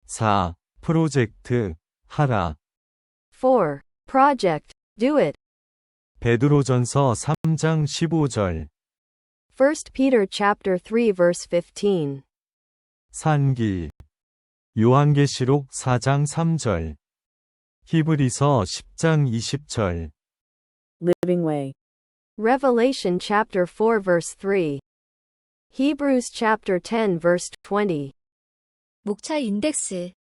4. 프로젝트, 하라. 4. Project, do it. 베드로전서 3장 15절. 1 Peter chapter 3 verse 15. 산기. 요한계시록 4장 3절. 히브리서 10장 20절. Living Way. Revelation chapter 4 verse 3. Hebrews chapter 10 verse 20. 목차 인덱스.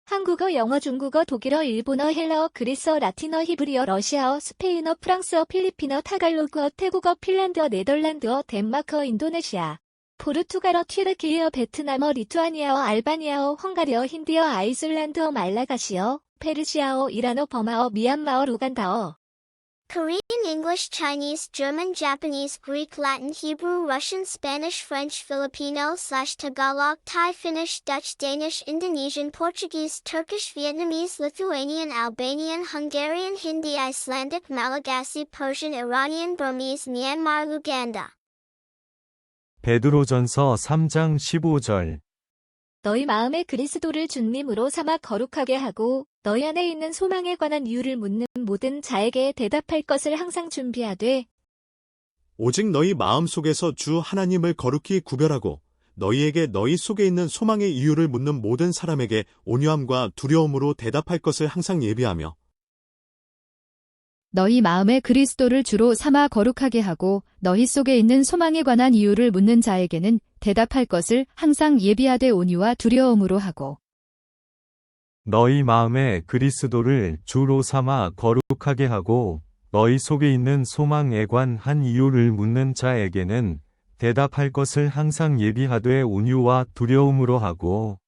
한국어, 영어, 중국어, 독일어, 일본어, 헬라어, 그리스어, 라틴어, 히브리어, 러시아어, 스페인어, 프랑스어, 필리핀어, 타갈로그어, 태국어, 핀란드어, 네덜란드어, 덴마크어, 인도네시아, 포르투갈어, 튀르키예어, 베트남어, 리투아니아어, 알바니아어, 헝가리어, 힌디어, 아이슬란드어, 말라가시어, 페르시아어, 이란어, 버마어, 미얀마어, 루간다어. Korean, English, Chinese, German, Japanese, Greek, Latin, Hebrew, Russian, Spanish, French, Filipino/Tagalog, Thai, Finnish, Dutch, Danish, Indonesian, Portuguese, Turkish, Vietnamese, Lithuanian, Albanian, Hungarian, Hindi, Icelandic, Malagasy, Persian, Iranian, Burmese, Myanmar, Luganda. 베드로전서 3장 15절. 너희 마음에 그리스도를 주님으로 삼아 거룩하게 하고 너희 안에 있는 소망에 관한 이유를 묻는 모든 자에게 대답할 것을 항상 준비하되 오직 너희 마음속에서 주 하나님을 거룩히 구별하고 너희에게 너희 속에 있는 소망의 이유를 묻는 모든 사람에게 온유함과 두려움으로 대답할 것을 항상 예비하며 너희 마음에 그리스도를 주로 삼아 거룩하게 하고 너희 속에 있는 소망에 관한 이유를 묻는 자에게는 대답할 것을 항상 예비하되 온유와 두려움으로 하고 너희 마음에 그리스도를 주로 삼아 거룩하게 하고 너희 속에 있는 소망에 관한 이유를 묻는 자에게는 대답할 것을 항상 예비하되 온유와 두려움으로 하고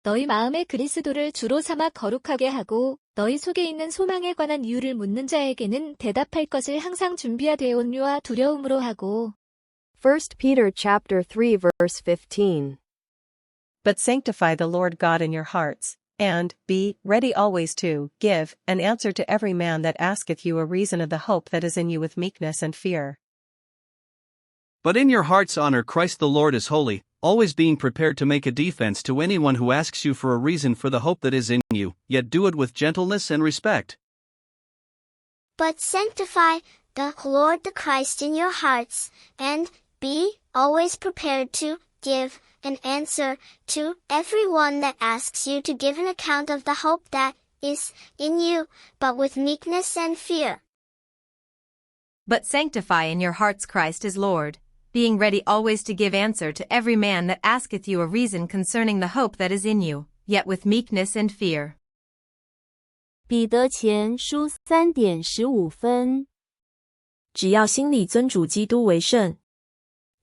너희 마음에 그리스도를 주로 삼아 거룩하게 하고 너희 속에 있는 소망에 관한 이유를 묻는 자에게는 대답할 것을 항상 준비하되 온유와 두려움으로 하고 1 Peter chapter 3 verse 15. But sanctify the Lord God in your hearts, and be ready always to give an answer to every man that asketh you a reason of the hope that is in you with meekness and fear. But in your hearts honor Christ the Lord as holy, always being prepared to make a defense to anyone who asks you for a reason for the hope that is in you, yet do it with gentleness and respect. But sanctify the Lord the Christ in your hearts, and be always prepared to give an answer to everyone that asks you to give an account of the hope that is in you, but with meekness and fear. But sanctify in your hearts Christ as Lord, being ready always to give answer to every man that asketh you a reason concerning the hope that is in you, yet with meekness and fear. 彼得前书3点15分。只要心里尊主基督为圣。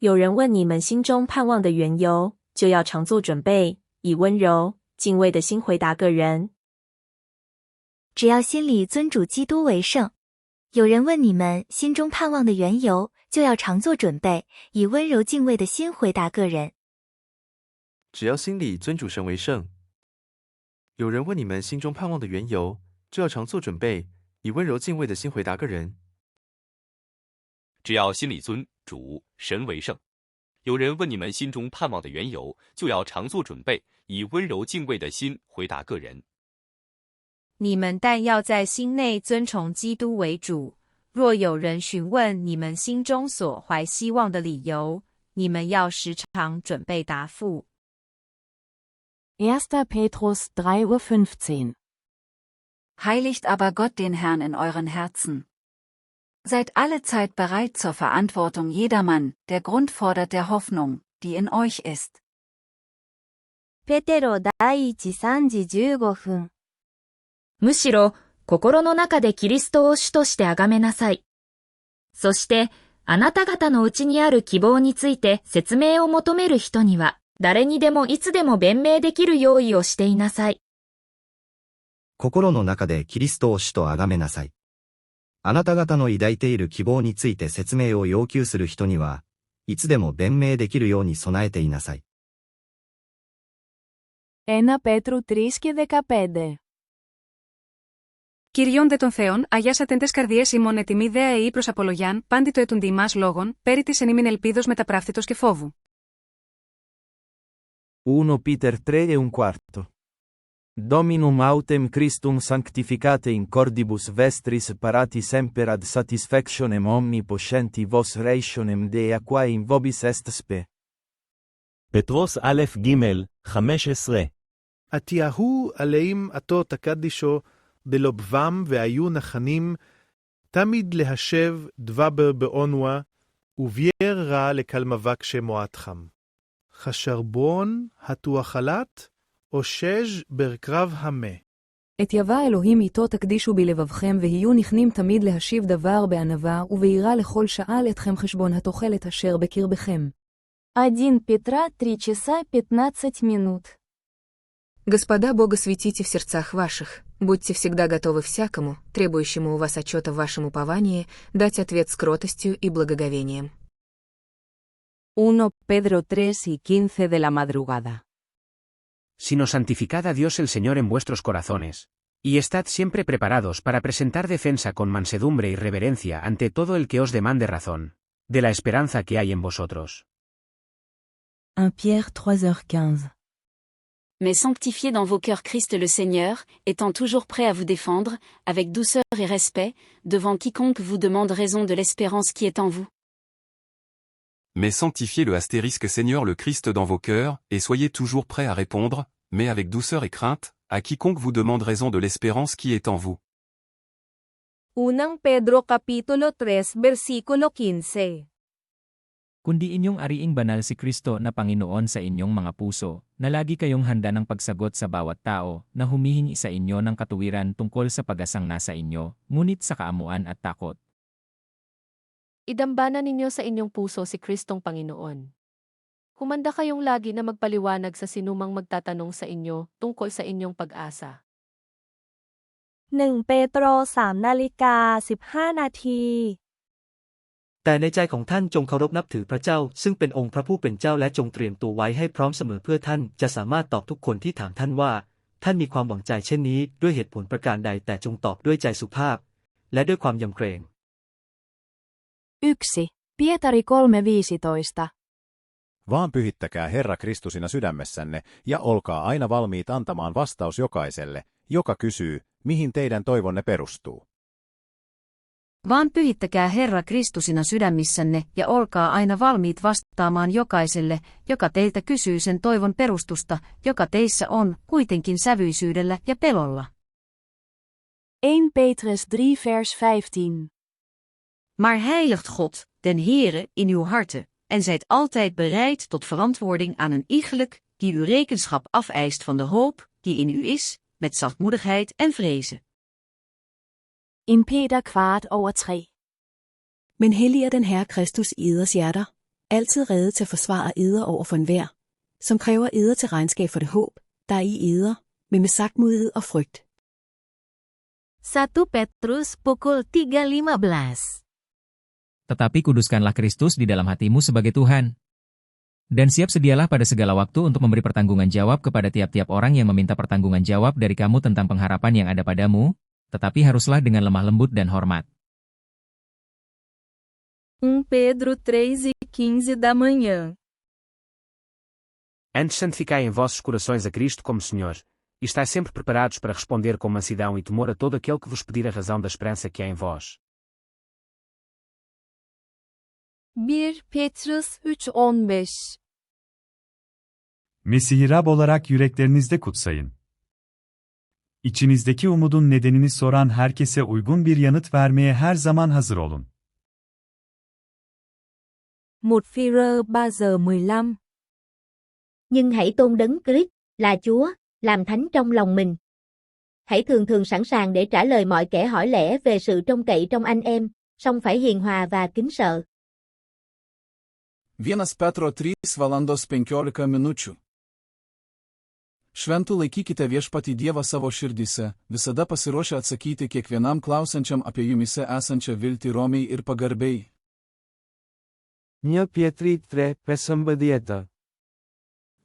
有人问你们心中盼望的缘由，就要常作准备，以温柔、敬畏的心回答个人。只要心里尊主基督为圣。有人问你们心中盼望的缘由，就要常作准备，以温柔敬畏的心回答个人。只要心里尊主神为圣。有人问你们心中盼望的缘由，就要常作准备，以温柔敬畏的心回答个人。只要心里尊主神为圣。有人问你们心中盼望的缘由，就要常作准备，以温柔敬畏的心回答个人。你们但要在心内尊崇基督为主。若有人询问你们心中所怀希望的理由，你们要时常准备答复。1. Petrus 3:15. Heiligt aber Gott den Herrn in euren Herzen. Seid alle Zeit bereit zur Verantwortung jedermann, der Grund fordert der Hoffnung, die in euch ist. ペテロ第1 3時15分。むしろ、心の中でキリストを主として崇めなさい。そして、あなた方のうちにある希望について説明を求める人には、誰にでもいつでも弁明できる用意をしていなさい。心の中でキリストを主と崇めなさい。あなた方の抱いている希望について説明を要求する人には、いつでも弁明できるように備えていなさい。1 Πέτρου 3:15. Κυριών δε των Θεών, αγιάσατεν τες καρδιές ημών ετοιμή δέα εή προς απολογιάν, πάντι το ετούντι ημάς λόγων, πέρι της εν ημίν ελπίδος μεταπράχθητος και φόβου. 1 Peter 3:15. Dominum autem Christum sanctificate in cordibus vestris parati semper ad satisfactionem omnipotenti vos rationem Dei quae in vobis est spe. פטרוס א' ג' 15 עטיהו עליהם עתו תקדישו בלובבם והיו נחנים תמיד להשב דבבר באונווה ובייר רע לקלמבק מועתכם. חשרבון התואכלת או שז' ברכרב המה. את יבא אלוהים איתו תקדישו בלבבכם והיו נכנים תמיד להשיב דבר בענווה וביראה לכל שעה אתכם חשבון התוחלת אשר בקרבכם. 1 Петра 3 часа 15 минут. Господа Бога светите в сердцах ваших, будьте всегда готовы всякому, требующему у вас отчета в вашем уповании, дать ответ с кротостью и благоговением. 1 Pedro 3 y 15 de la madrugada. Sino santificad a Dios el Señor en vuestros corazones, y estad siempre preparados para presentar defensa con mansedumbre y reverencia ante todo el que os demande razón, de la esperanza que hay en vosotros. 1 Pierre 3h15. Mais sanctifiez dans vos cœurs Christ le Seigneur, étant toujours prêt à vous défendre, avec douceur et respect, devant quiconque vous demande raison de l'espérance qui est en vous. Mais sanctifiez le astérisque Seigneur le Christ dans vos cœurs, et soyez toujours prêts à répondre, mais avec douceur et crainte, à quiconque vous demande raison de l'espérance qui est en vous. 1 Pedro Kapitulo 3 Versikulo 15. Kundi inyong ariing banal si Kristo na Panginoon sa inyong mga puso, na lagi kayong handa ng pagsagot sa bawat tao, na humihingi sa inyo ng katuwiran tungkol sa pag-asang nasa inyo, ngunit sa kaamuan at takot. Idambana ninyo sa inyong puso si Kristong Panginoon. Humanda kayong lagi na magpaliwanag sa sinumang magtatanong sa inyo tungkol sa inyong pag-asa. 1 Petro 3:15 นาที แต่ในใจของท่านจงเคารพนับถือพระเจ้าซึ่งเป็นองค์พระผู้เป็นเจ้าและจงเตรียมตัวไว้ให้พร้อมเสมอเพื่อท่านจะสามารถตอบทุกคนที่ถามท่านว่าท่านมีความหวังใจเช่นนี้ด้วยเหตุผลประการใดแต่จงตอบด้วยใจสุภาพและด้วยความยำเกรง 1 Pietari 3:15. Vaan pyhittäkää Herra Kristusina sydämessänne ja olkaa aina valmiit antamaan vastaus jokaiselle, joka kysyy, mihin teidän toivonne perustuu. Vaan pyhittäkää Herra Kristusina sydämissänne ja olkaa aina valmiit vastaamaan jokaiselle, joka teiltä kysyy sen toivon perustusta, joka teissä on, kuitenkin sävyisyydellä ja pelolla. 1 Petrus 3 vers 15. Maar heiligt God, den Heere, in uw harten, en zijt altijd bereid tot verantwoording aan een iegelijk, die u rekenschap afeist van de hoop, die in u is, met zachtmoedigheid en vrezen. 1 Peter 4:3. Men helliger den Herre Kristus i eders hjerter, altid rede til at forsvare eder over for enhver, som kræver eder til regnskab for det håb, der er i eder, men med sagtmodighed og frygt. 1 Petrus pukul 3:15. Tetapi kuduskanlah Kristus di dalam hatimu sebagai Tuhan. Dan siap sedialah pada segala waktu untuk memberi pertanggungan jawab kepada tiap-tiap orang yang meminta pertanggungan jawab dari kamu tentang pengharapan yang ada padamu, tetapi haruslah dengan lemah lembut dan hormat. 1 Pedro 3:15 da manhã. Antes santificai em vossos corações a Cristo como Senhor, e estai sempre preparados para responder com mansidão e temor a todo aquele que vos pedir a razão da esperança que há em vós. 1 Petrus 3:15. Mesih'i Rab olarak yüreklerinizde kutsayın. İçinizdeki umudun nedenini soran herkese uygun bir yanıt vermeye her zaman hazır olun. 1 Phi-rơ 3:15. Nhưng hãy tôn đấng Christ là Chúa, làm thánh trong lòng mình. Hãy thường thường sẵn sàng để trả lời mọi kẻ hỏi lẽ về sự trông cậy trong anh em, song phải hiền hòa và kính sợ. 1 Petro 3:15. Šventų laikykite viešpatį Dievą savo širdise, visada pasiruošę atsakyti kiekvienam klausančiam apie jumise esančią viltį romiai ir pagarbiai. 1 Pietri 3:15.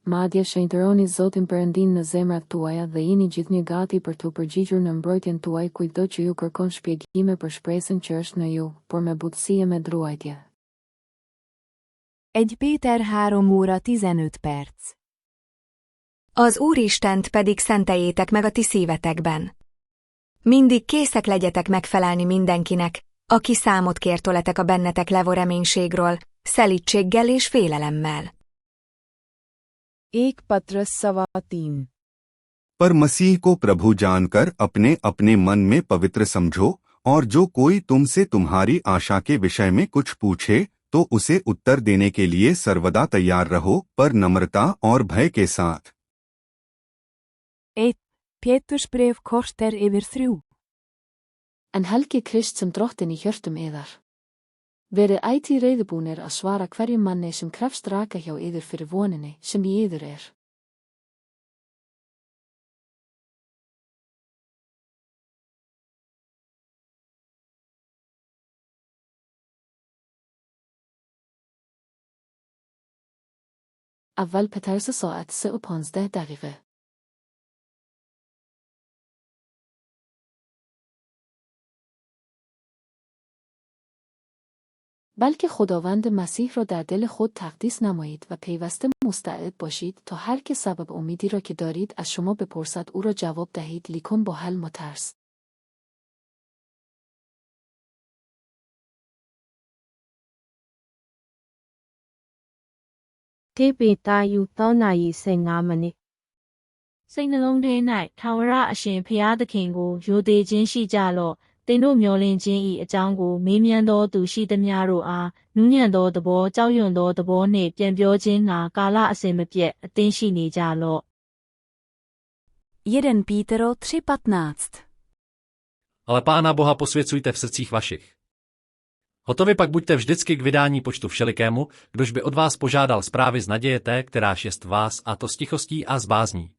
Madje shenjtëroni Zotin Perëndin në zemrat tuaja dhe jini gjithnjë gati për të përgjigjur në mbrojtjen tuaj kujtdo që ju kërkon shpjegime për shpresën që është në ju, por me butësi e me druajtje. 1 Péter 3:15. Az Úristent pedig szenteljétek meg a ti szívetekben. Mindig készek legyetek megfelelni mindenkinek, aki számot kér tőletek a bennetek levó reménységről, szelídséggel és félelemmel. एक पत्रस 3 पर मसीह को प्रभु जानकर अपने अपने मन में पवित्र समझो, और जो कोई तुमसे तुम्हारी आशा के विषय में कुछ पूछे, तो उसे उत्तर देने के लिए सर्वदा तैयार रहो, पर नम्रता और भय के साथ। 1 Pétursbréf korter yfir 3 En helgi Krist sem drottin í hjörtum yðar. Verið ætíð reiðubúnir að svara hverjum manni sem krefst raka hjá yður fyrir voninni sem í yður er. اول پترس ساعت 3:15 بلکه خداوند مسیح را در دل خود تقدیس نمایید و پیوسته مستعد باشید تا هر که سبب امیدی را که دارید از شما بپرسد او را جواب دهید، لیکن با حلم و ترس.စိတ်နှလုံးထဲ၌ထာဝရအရှင်ဘုရားသခင်ကိုယိုသေခြင်းရှိကြလော့။သင်တို့မျှော်လင့်ခြင်း၏အကြောင်းကိုမေးမြန်းသောသူရှိသမျှတို့အားနူးညံ့သောသဘောကြောက်ရွံ့သောသဘောနှင့်ပြန်ပြောခြင်းငှာကာလအစဉ်မပြတ်အသင့်ရှိနေကြလော့။ 1 Pítero 3:15 Ale Pána Boha posvěcujte v srdcích vašich. Hotovi pak buďte vždycky k vydání počtu všelikému, kdož by od vás požádal zprávy z naděje té, kteráž jest v vás, a to s tichostí a s bázní.